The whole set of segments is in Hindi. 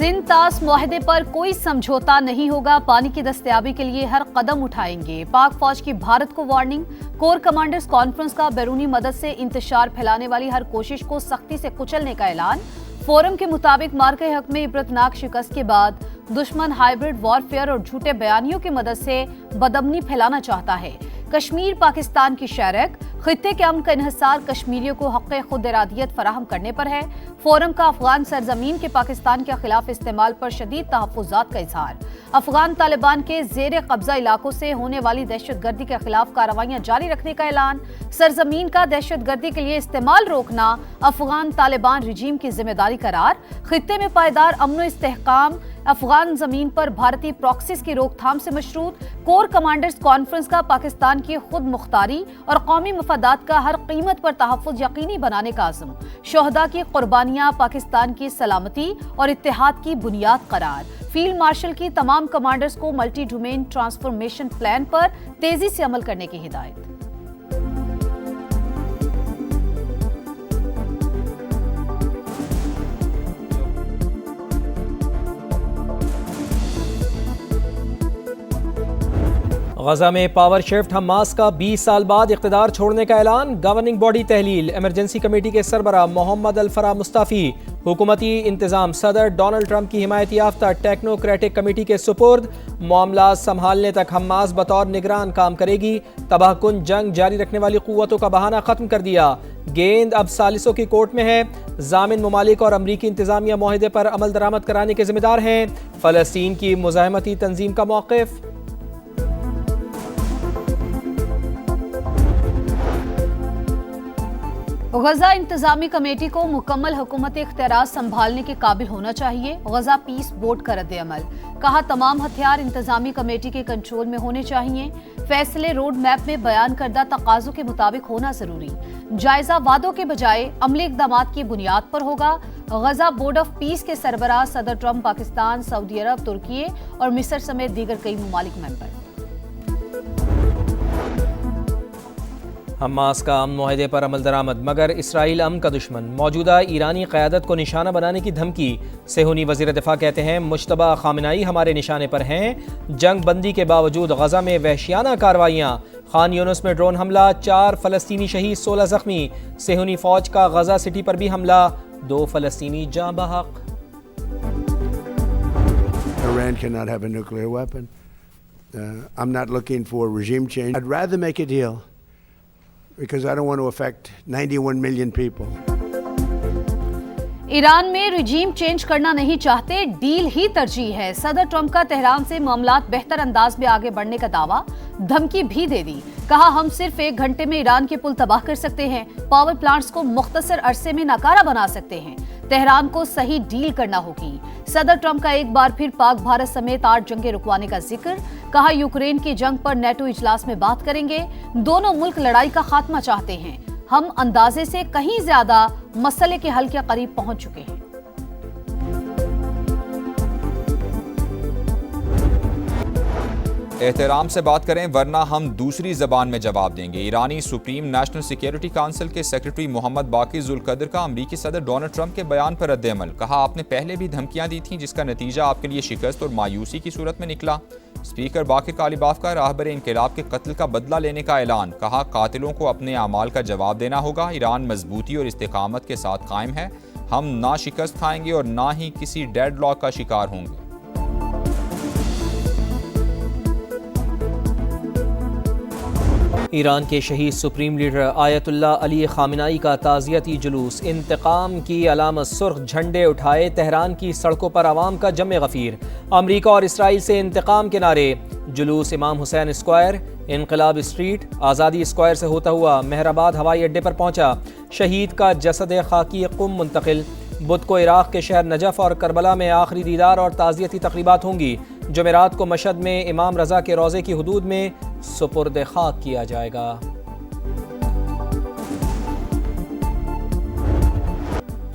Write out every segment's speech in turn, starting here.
सिंध तास मुआहदे पर कोई समझौता नहीं होगा, पानी की दस्तयाबी के लिए हर कदम उठाएंगे। पाक फौज की भारत को वार्निंग, कोर कमांडर्स कॉन्फ्रेंस का बैरूनी मदद से इंतशार फैलाने वाली हर कोशिश को सख्ती से कुचलने का ऐलान। फोरम के मुताबिक मार्के हक में इबरतनाक शिकस्त के बाद दुश्मन हाइब्रिड वॉरफेयर और झूठे बयानियों की मदद से बदअमनी फैलाना चाहता है। कश्मीर पाकिस्तान की शरक, खित्ते के अमन का इन्हिसार कश्मीरियों को हक़ खुद इरादियत फराहम करने पर है। फोरम का अफगान सरजमीन के पाकिस्तान के खिलाफ इस्तेमाल पर शदीद तहफ़्फ़ुज़ात का इजहार। अफगान तालिबान के ज़ेर कब्जा इलाकों से होने वाली दहशतगर्दी के खिलाफ कार्रवाइयाँ जारी रखने का ऐलान। सरजमीन का दहशतगर्दी के लिए इस्तेमाल रोकना अफगान तालिबान रजीम की जिम्मेदारी करार। खित्ते में पायदार अमन इस्तेहकाम, अफगान जमीन पर भारतीय प्रॉक्सीज की रोकथाम से मशरूत। कोर कमांडर्स कॉन्फ्रेंस का पाकिस्तान की खुद मुख्तारी और कौमी मफादात का हर कीमत पर तहफ़्फ़ुज़ यकीनी बनाने का आज़म। शोहदा की कुर्बानियां पाकिस्तान की सलामती और इत्तेहाद की बुनियाद करार। फील्ड मार्शल की तमाम कमांडर्स को मल्टी डोमेन ट्रांसफॉर्मेशन प्लान पर तेजी से अमल करने की हिदायत। गजा में पावर शिफ्ट, हमास का 20 साल बाद इख्तिदार छोड़ने का ऐलान। गवर्निंग बॉडी तहलील, इमरजेंसी कमेटी के सरबराह मोहम्मद अल-फराह मुस्ताफी। हुकूमती इंतजाम सदर डोनाल्ड ट्रंप की हिमायत याफ्ता टेक्नोक्रेटिक कमेटी के सुपुर्द। मामला संभालने तक हमास बतौर निगरान काम करेगी। तबाहकुन जंग जारी रखने वाली कुव्वतों का बहाना खत्म कर दिया। गेंद अब सालिसों की कोर्ट में है। जामिन ममालिक और अमरीकी इंतजामिया मुआहदे पर अमल दरामद कराने के जिम्मेदार हैं। फलस्तीन की मुज़ाहमती तंजीम का मौक़िफ़। गजा इंतजामी कमेटी को मुकम्मल हुकूमत इख्तियार संभालने के काबिल होना चाहिए। गजा पीस बोर्ड का रद्द अमल, कहा तमाम हथियार इंतजामी कमेटी के कंट्रोल में होने चाहिए। फैसले रोड मैप में बयान करदा तकाज़ों के मुताबिक होना जरूरी। जायजा वादों के बजाय अमली इक़दाम की बुनियाद पर होगा। गजा बोर्ड ऑफ पीस के सरबराह सदर ट्रंप पाकिस्तान, सऊदी अरब, तुर्की और मिस्र समेत दीगर कई ममालिक मेंबर। हमास का अमन मुआहदे पर अमल दरामद, मगर इसराइल अमन का दुश्मन। मौजूदा ईरानी क़यादत को निशाना बनाने की धमकी। सेहूनी वज़ीर दिफ़ा कहते हैं मुश्तबा ख़ामेनेई हमारे निशाने पर हैं। जंग बंदी के बावजूद गजा में वहशियाना कार्रवाइयाँ। खान यूनुस में ड्रोन हमला, 4 फ़लस्तीनी शहीद, 16 ज़ख्मी। सेहूनी फ़ौज का गजा सिटी पर भी हमला, 2 फ़लस्तीनी जाँ बहक। Iran cannot have a nuclear weapon. I'm not looking for regime change. I'd rather make a deal because I don't want to affect 91 million people. Iran में रिजीम चेंज करना नहीं चाहते, डील ही तरजीह है। सदर ट्रंप का तेहरान से मामलात बेहतर अंदाज में आगे बढ़ने का दावा, धमकी भी दे दी। कहा हम सिर्फ 1 घंटे में ईरान के पुल तबाह कर सकते हैं, पावर प्लांट्स को मुख्तसर अरसे में नाकारा बना सकते हैं। तेहरान को सही डील करना होगी। सदर ट्रंप का एक बार फिर पाक भारत समेत 8 जंगें रुकवाने का जिक्र। कहा यूक्रेन की जंग पर नेटो इजलास में बात करेंगे। दोनों मुल्क लड़ाई का खात्मा चाहते हैं। हम अंदाजे से कहीं ज्यादा मसले के हल के करीब पहुंच चुके हैं। एहतराम से बात करें वरना हम दूसरी जबान में जवाब देंगे। ईरानी सुप्रीम नेशनल सिक्योरिटी काउंसिल के सेक्रेटरी मोहम्मद बाकी जुल्कदर का अमरीकी सदर डोनाल्ड ट्रंप के बयान पर रद्द अमल। कहा आपने पहले भी धमकियां दी थीं जिसका नतीजा आपके लिए शिकस्त और मायूसी की सूरत में निकला। स्पीकर बाकिर कालिबाफ का राहबर इनकलाब के कत्ल का बदला लेने का ऐलान। कहा कातिलों को अपने अमाल का जवाब देना होगा। ईरान मजबूती और इस्तेकामत के साथ कायम है। हम ना शिकस्त खाएंगे और ना ही किसी डेडलॉक का शिकार होंगे। ईरान के शहीद supreme leader Ayatollah Ali Khamenei का ताज़ियती जुलूस। इंतकाम की अलामत सुर्ख झंडे उठाए तेहरान की सड़कों पर आवाम का जमे गफीर। अमरीका और इसराइल से इंतकाम के नारे। जुलूस इमाम हुसैन स्क्वायर, इनकलाब स्ट्रीट, आज़ादी स्क्वायर से होता हुआ मेहराबाद हवाई अड्डे पर पहुंचा। शहीद का जसद खाकी कुम मुंतकिल। बुध को इराक़ के शहर नजफ़ और करबला में आखिरी दीदार और ताज़ियती तक़रीबात होंगी। जुमेरात को मशहद में इमाम रज़ा के रोज़े की हुदूद में सुपुर्द खाक किया जाएगा।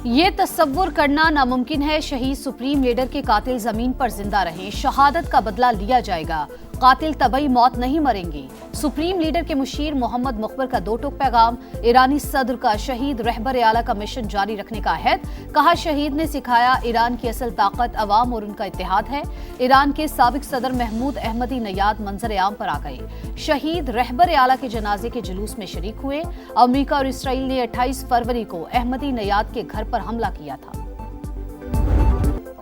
ये तस्वुर करना नामुमकिन है शहीद सुप्रीम लीडर के कातिल जमीन पर जिंदा रहे, शहादत का बदला लिया जाएगा। कातिल तबई मौत नहीं मरेंगे। सुप्रीम लीडर के मुशीर मोहम्मद मुखबर का 2 टूक पैगाम। ईरानी सदर का शहीद रहबर आला का मिशन जारी रखने का अहद। कहा, शहीद ने सिखाया ईरान की असल ताकत अवाम और उनका इत्तेहाद है। ईरान के साबिक सदर महमूद अहमदी नयाद मंजर आम पर आ गए। शहीद रहबर आला के जनाजे के जुलूस में शरीक हुए। अमेरिका और इसराइल ने 28 फरवरी को अहमदी नयाद के घर पर हमला किया था।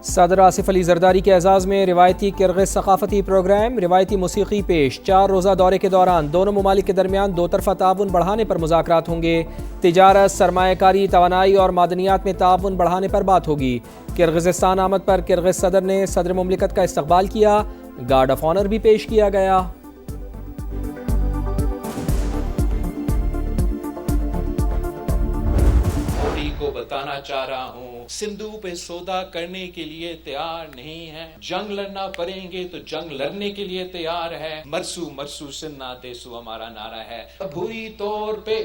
सदर आसिफ अली जरदारी के एजाज़ में रिवायती किर्गिज़ सकाफती प्रोग्राम, रिवायती मूसीकी पेश। 4 रोज़ा दौरे के दौरान दोनों ममालिक के दरमियान 2 तरफ़ा ताउन बढ़ाने पर मुज़ाकरात होंगे। तिजारत, सरमायाकारी, तवानाई और मादनियात में ताउन बढ़ाने पर बात होगी। किर्गिज़स्तान आमद पर किर्गिज़ सदर ने सदर मुमलिकत का इस्तकबाल किया। गार्ड ऑफ ऑनर भी पेश किया गया। को बताना चाह रहा हूँ, सिंधु पे सौदा करने के लिए तैयार नहीं है। जंग लड़ना पड़ेंगे तो जंग लड़ने के लिए तैयार है। मरसू मरसू सिन्ना देसू हमारा नारा है। बुरी तौर पे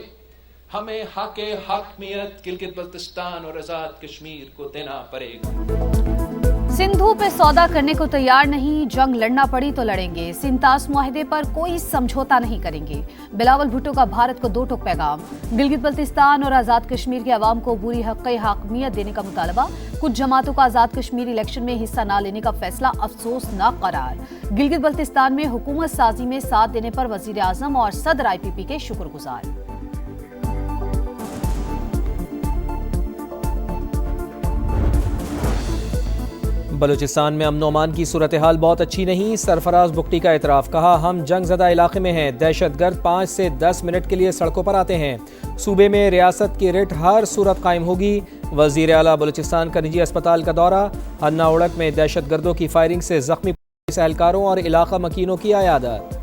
हमें हकमियत गिलगित बल्तिस्तान और आजाद कश्मीर को देना पड़ेगा। सिंधु पे सौदा करने को तैयार नहीं, जंग लड़ना पड़ी तो लड़ेंगे। सिंतास मुआहदे पर कोई समझौता नहीं करेंगे। बिलावल भुट्टो का भारत को 2 टूक पैगाम। गिलगित बल्तिस्तान और आजाद कश्मीर के अवाम को बुरी हकमियत देने का मुतालबा। कुछ जमातों का आजाद कश्मीर इलेक्शन में हिस्सा न लेने का फैसला अफसोसनाक करार। गिलगित बल्तिस्तान में हुकूमत साजी में साथ देने पर वजीर आजम और सदर IPP के शुक्रगुजार। बलूचिस्तान में अमन अमान की सूरत हाल बहुत अच्छी नहीं। सरफराज बुगटी का एतराफ़। कहा, हम जंगज़दा इलाके में हैं। दहशतगर्द 5 से 10 मिनट के लिए सड़कों पर आते हैं। सूबे में रियासत की रिट हर सूरत कायम होगी। वज़ीर आला बलूचिस्तान का निजी अस्पताल का दौरा। हन्ना उड़क में दहशतगर्दों की फायरिंग से जख्मी पुलिस एहलकारों और इलाका मकीनों की अयादत।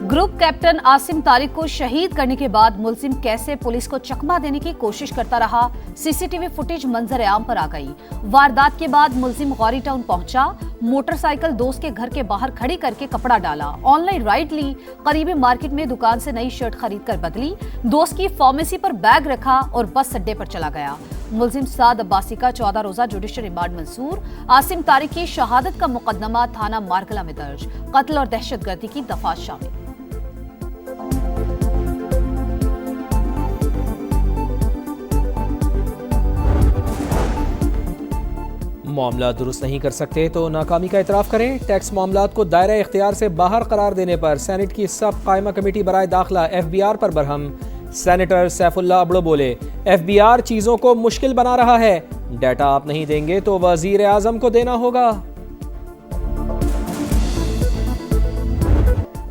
ग्रुप कैप्टन आसिम तारिक को शहीद करने के बाद मुलजिम कैसे पुलिस को चकमा देने की कोशिश करता रहा। CCTV फुटेज मंजर आम पर आ गई। वारदात के बाद मुलजिम गौरी टाउन पहुंचा। मोटरसाइकिल दोस्त के घर के बाहर खड़ी करके कपड़ा डाला। ऑनलाइन राइड ली। करीबी मार्केट में दुकान से नई शर्ट खरीद कर बदली। दोस्त की फार्मेसी पर बैग रखा और बस अड्डे पर चला गया। मुलजिम साद अब्बासी का 14 रोजा जुडिशल रिमांड मंसूर। आसिम तारिक की शहादत का मुकदमा थाना मारकला में दर्ज। कत्ल और दहशतगर्दी की दफात शामिल। मामला दुरुस्त नहीं कर सकते तो नाकामी का इतराफ़ करें। टैक्स मामलात को दायरा इख्तियार से बाहर करार देने पर सेनेट की सब कायमा कमेटी बराए दाखिला FBR पर बरहम। सेनेटर सैफुल्लाह अबड़ो बोले, FBR चीज़ों को मुश्किल बना रहा है। डाटा आप नहीं देंगे तो वजीर आजम को देना होगा।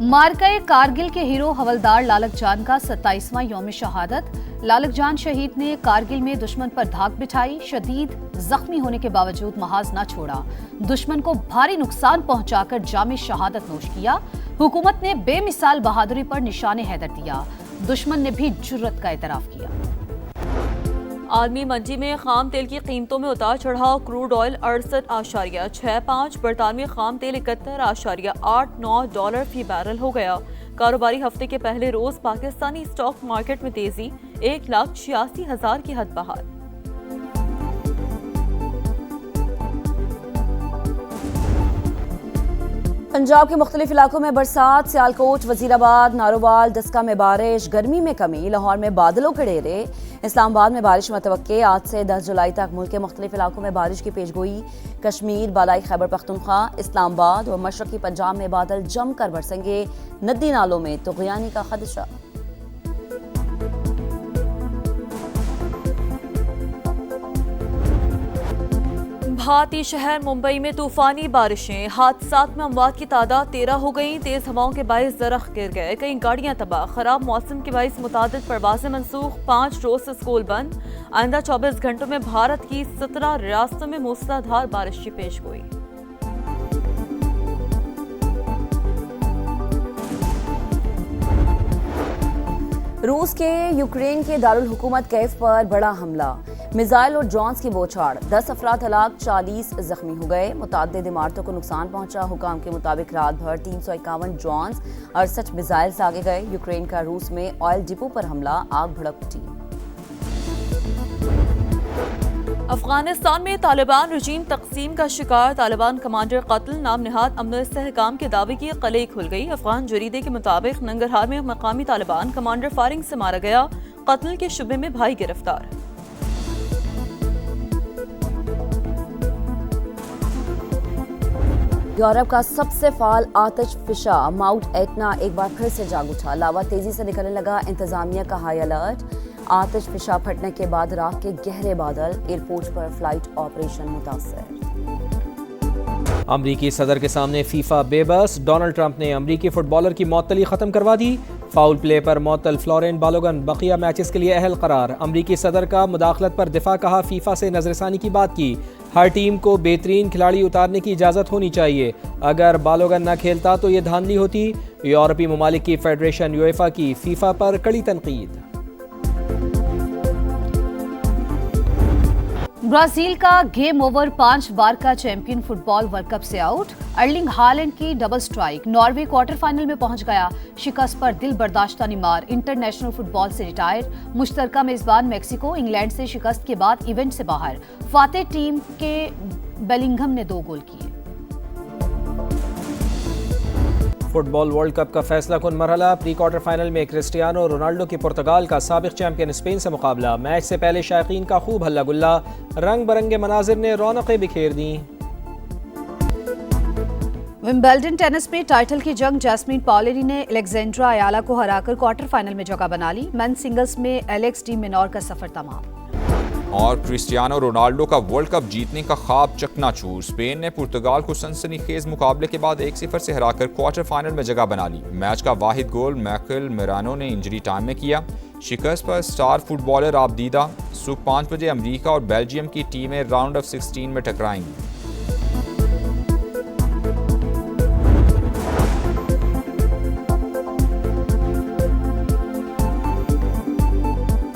मार्के कारगिल के हीरो हवलदार लालक जान का 27वां यौम शहादत। लालक जान शहीद ने कारगिल में दुश्मन पर धाक बिठाई। शदीद जख्मी होने के बावजूद महाज न छोड़ा। दुश्मन को भारी नुकसान पहुंचाकर जामे शहादत नोश किया। हुकूमत ने बेमिसाल बहादुरी पर निशाने हैदर दिया। दुश्मन ने भी जुर्रत का एतराफ किया। आलमी मंडी में खाम तेल की कीमतों में उतार चढ़ाव। क्रूड ऑयल 68.65, बरतानवी खाम तेल 71.89 डॉलर फी बैरल हो गया। कारोबारी हफ्ते के पहले रोज पाकिस्तानी स्टॉक मार्केट में तेजी। 1,86,000 की हद बहाल। पंजाब के मुख्तलिफ इलाकों में बरसात। सियालकोट, वजीराबाद, नारोवाल, दस्का में बारिश। गर्मी में कमी। लाहौर में बादलों के डेरे। इस्लामाबाद में बारिश मुतवक्के। आज से 10 जुलाई तक मुल्क के मुख्तलिफ इलाकों में बारिश की पेशगोई। कश्मीर, बालाई खैबर पख्तूनख्वा, इस्लामाबाद और मशरकी पंजाब में बादल जमकर बरसेंगे। नदी नालों में तुग़यानी का खदशा। भारतीय शहर मुंबई में तूफानी बारिशें। हादसात में अमवात की तादाद 13 हो गई। तेज हवाओं के बाइस दरख्त गिर गए। कई गाड़ियां तबाह। खराब मौसम के बाइस मुतादिद परवाजें मनसूख। 5 रोज से स्कूल बंद। आइंदा 24 घंटों में भारत की 17 रियासतों में मूसलाधार बारिश की पेशगोई। रूस के यूक्रेन के दारुल हुकूमत कैफ पर बड़ा हमला। मिसाइल और ड्रोन्स की बौछार। 10 अफराद हलाक, 40 जख्मी हो गए। मुताद्दिद इमारतों को नुकसान पहुंचा। हुकाम के मुताबिक रात भर 351 ड्रोन्स 68 मिसाइल आगे गए। यूक्रेन का रूस में ऑयल डिपो पर हमला। आग भड़क उठी। अफगानिस्तान में तालिबान रजीम तकसीम का शिकार तालिबान कमांडर कत्ल नाम निहाद अमन इस्तेहकाम के दावे की कलई खुल गई। अफगान जरीदे के मुताबिक नंगरहार में मकामी तालिबान कमांडर फारिंग से मारा गया। कत्ल के शुबे में भाई गिरफ्तार। यूरोप का सबसे फाल आतिश फिशा माउंट एटना एक बार फिर से जाग उठा। लावा तेजी से निकलने लगा, इंतजामिया का हाई अलर्ट। आतिश फिशा फटने के बाद राख के गहरे बादल, एयरपोर्ट पर फ्लाइट ऑपरेशन मुतासर। अमरीकी सदर के सामने फीफा बेबस। डोनाल्ड ट्रंप ने अमरीकी फुटबॉलर की मअतली खत्म करवा दी। फाउल प्ले पर मअतल फ्लोरेंट बालोगन बकिया मैचेस के लिए अहल करार। अमरीकी सदर का मुदाखलत पर दिफा, कहा फीफा से नजरसानी की बात की। हर टीम को बेहतरीन खिलाड़ी उतारने की इजाज़त होनी चाहिए। अगर बालोगन न खेलता तो ये धांधली होती। यूरोपीय ममालिक की फेडरेशन यूएफा की फीफा पर कड़ी तनकीद। ब्राजील का गेम ओवर, 5 बार का चैंपियन फुटबॉल वर्ल्ड कप से आउट। अर्लिंग हालैंड की double strike, Norway quarter final में पहुंच गया। शिकस्त पर दिल बर्दाश्ता नेमार इंटरनेशनल फुटबॉल से रिटायर। मुश्तरका मेजबान मेक्सिको इंग्लैंड से शिकस्त के बाद इवेंट से बाहर। फातेह टीम के बेलिंघम ने 2 गोल किए। फुटबॉल वर्ल्ड कप का फैसला कुन मरहला। प्री क्वार्टर फाइनल में क्रिस्टियानो रोनाल्डो की पुर्तगाल का साबिक चैंपियन स्पेन से मुकाबला। मैच से पहले शायकीन का खूब हल्ला गुल्ला, रंग बरंगे मनाजिर ने रौनकें बिखेर दी। विंबलडन टेनिस में टाइटल की जंग, जैस्मीन पॉलेरी ने एलेक्जेंड्रा अयाला को हराकर क्वार्टर फाइनल में जगह बना ली। मेंस सिंगल्स में एलेक्स डी मिनोर का सफर तमाम। और क्रिस्टियानो रोनाल्डो का वर्ल्ड कप जीतने का ख्वाब चकनाचूर। स्पेन ने पुर्तगाल को सनसनीखेज मुकाबले के बाद 1-0 से हराकर क्वार्टर फाइनल में जगह बना ली। मैच का वाहिद गोल मैकल मेरानो ने इंजरी टाइम में किया। शिकस्त पर स्टार फुटबॉलर आबदीदा। सुबह 5 बजे अमेरिका और बेल्जियम की टीमें राउंड ऑफ 16 में टकराएंगी।